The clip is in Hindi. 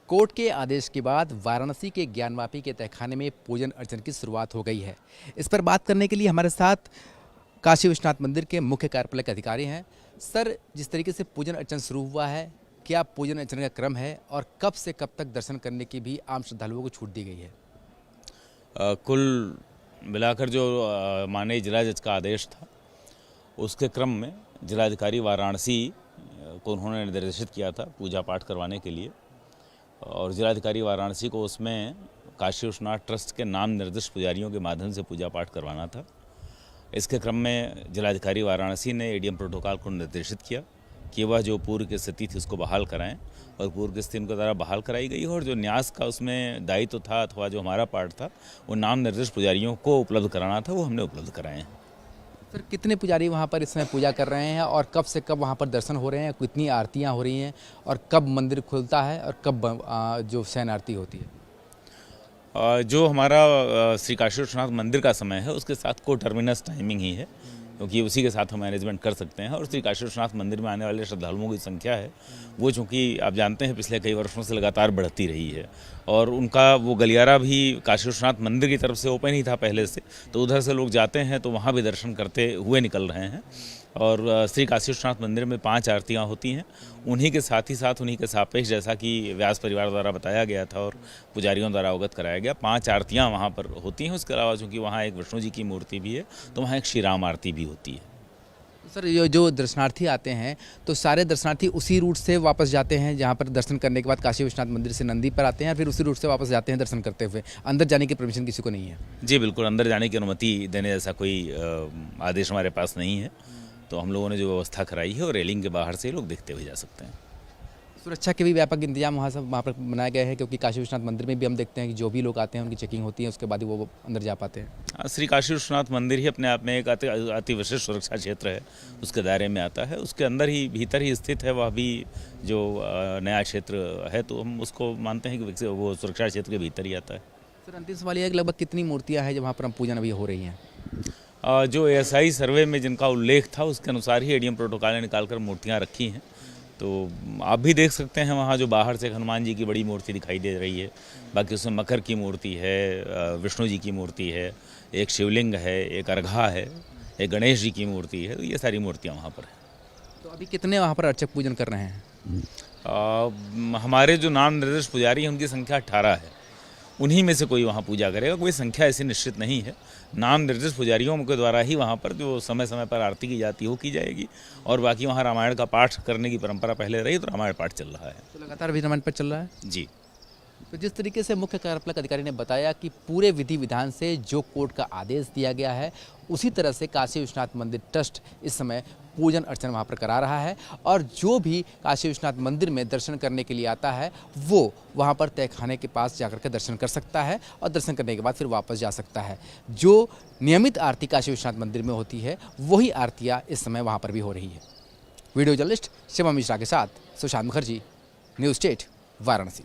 कोर्ट के आदेश के बाद वाराणसी के ज्ञानवापी के तहखाने में पूजन अर्चन की शुरुआत हो गई है। इस पर बात करने के लिए हमारे साथ काशी विश्वनाथ मंदिर के मुख्य कार्यपालक अधिकारी हैं। सर, जिस तरीके से पूजन अर्चन शुरू हुआ है, क्या पूजन अर्चन का क्रम है और कब से कब तक दर्शन करने की भी आम श्रद्धालुओं को छूट दी गई है? कुल मिलाकर जो माननीय जिला जज का आदेश था, उसके क्रम में जिलाधिकारी वाराणसी को उन्होंने निर्देशित किया था पूजा पाठ करवाने के लिए, और जिलाधिकारी वाराणसी को उसमें काशी विश्वनाथ ट्रस्ट के नाम निर्दिष्ट पुजारियों के माध्यम से पूजा पाठ करवाना था। इसके क्रम में जिलाधिकारी वाराणसी ने एडीएम प्रोटोकॉल को निर्देशित किया कि वह जो पूर्व की स्थिति थी उसको बहाल कराएं, और पूर्व की स्थिति उनके द्वारा बहाल कराई गई। और जो न्यास का उसमें दायित्व था अथवा जो हमारा पार्ट था, वो नाम निर्दिष्ट पुजारियों को उपलब्ध कराना था, वो हमने उपलब्ध कराए हैं। सर, कितने पुजारी वहाँ पर इस समय पूजा कर रहे हैं और कब से कब वहाँ पर दर्शन हो रहे हैं, कितनी आरतियाँ हो रही हैं और कब मंदिर खुलता है और कब जो शयन आरती होती है? जो हमारा श्री काशी विश्वनाथ मंदिर का समय है, उसके साथ को टर्मिनस टाइमिंग ही है, क्योंकि उसी के साथ हम मैनेजमेंट कर सकते हैं। और श्री काशी विश्वनाथ मंदिर में आने वाले श्रद्धालुओं की संख्या है, वो चूँकि आप जानते हैं पिछले कई वर्षों से लगातार बढ़ती रही है, और उनका वो गलियारा भी काशी विश्वनाथ मंदिर की तरफ से ओपन ही था पहले से, तो उधर से लोग जाते हैं तो वहाँ भी दर्शन करते हुए निकल रहे हैं। और श्री काशी विश्वनाथ मंदिर में 5 आरतियाँ होती हैं। उन्हीं के साथ ही साथ, उन्हीं के सापेक्ष, जैसा कि व्यास परिवार द्वारा बताया गया था और पुजारियों द्वारा अवगत कराया गया, 5 आरतियाँ वहाँ पर होती हैं। उसके अलावा चूँकि वहाँ एक विष्णु जी की मूर्ति भी है, तो वहाँ एक श्री राम आरती भी होती है। सर, ये जो दर्शनार्थी आते हैं तो सारे दर्शनार्थी उसी रूट से वापस जाते हैं, जहाँ पर दर्शन करने के बाद काशी विश्वनाथ मंदिर से नंदी पर आते हैं, फिर उसी रूट से वापस जाते हैं दर्शन करते हुए? अंदर जाने की परमिशन किसी को नहीं है? जी बिल्कुल, अंदर जाने की अनुमति देने जैसा कोई आदेश हमारे पास नहीं है, तो हम लोगों ने जो व्यवस्था कराई है, और रेलिंग के बाहर से लोग देखते हुए जा सकते हैं। सुरक्षा के भी व्यापक इंतजाम वहाँ पर बनाए गए हैं, क्योंकि काशी विश्वनाथ मंदिर में भी हम देखते हैं कि जो भी लोग आते हैं उनकी चेकिंग होती है, उसके बाद ही वो अंदर जा पाते हैं। श्री काशी विश्वनाथ मंदिर ही अपने आप में एक अति विशिष्ट सुरक्षा क्षेत्र है, उसके दायरे में आता है। उसके अंदर ही, भीतर ही स्थित है वह भी जो नया क्षेत्र है, तो हम उसको मानते हैं कि वो सुरक्षा क्षेत्र के भीतर ही आता है। सर, अंतिम सवाल यह है कि लगभग कितनी मूर्तियाँ हैं जो वहाँ पर हम पूजन अभी हो रही हैं? जो एएसआई सर्वे में जिनका उल्लेख था, उसके अनुसार ही एडीएम प्रोटोकॉल ने निकालकर मूर्तियाँ रखी हैं। तो आप भी देख सकते हैं वहाँ जो बाहर से हनुमान जी की बड़ी मूर्ति दिखाई दे रही है, बाकी उसमें मकर की मूर्ति है, विष्णु जी की मूर्ति है, एक शिवलिंग है, एक अर्घा है, एक गणेश जी की मूर्ति है। तो ये सारी मूर्तियाँ वहाँ पर हैं। तो अभी कितने वहाँ पर अर्चक पूजन कर रहे हैं? हमारे जो नाम निर्दिष्ट पुजारी हैं, उनकी संख्या 18 है। उन्हीं में से कोई वहाँ पूजा करेगा, कोई संख्या ऐसी निश्चित नहीं है। नाम निर्दिष्ट पुजारियों के द्वारा ही वहाँ पर जो समय समय पर आरती की जाती है वो की जाएगी, और बाकी वहाँ रामायण का पाठ करने की परंपरा पहले रही, तो रामायण पाठ चल रहा है। तो लगातार भी रामायण पाठ चल रहा है? जी। तो जिस तरीके से मुख्य कार्यपालक अधिकारी ने बताया कि पूरे विधि विधान से जो कोर्ट का आदेश दिया गया है, उसी तरह से काशी विश्वनाथ मंदिर ट्रस्ट इस समय पूजन अर्चन वहाँ पर करा रहा है, और जो भी काशी विश्वनाथ मंदिर में दर्शन करने के लिए आता है वो वहाँ पर तहखाने के पास जाकर के दर्शन कर सकता है, और दर्शन करने के बाद फिर वापस जा सकता है। जो नियमित आरती काशी विश्वनाथ मंदिर में होती है, वही आरतियाँ इस समय वहाँ पर भी हो रही है। वीडियो जर्नलिस्ट शिवम मिश्रा के साथ सुशांत मुखर्जी, न्यूज़ 8 वाराणसी।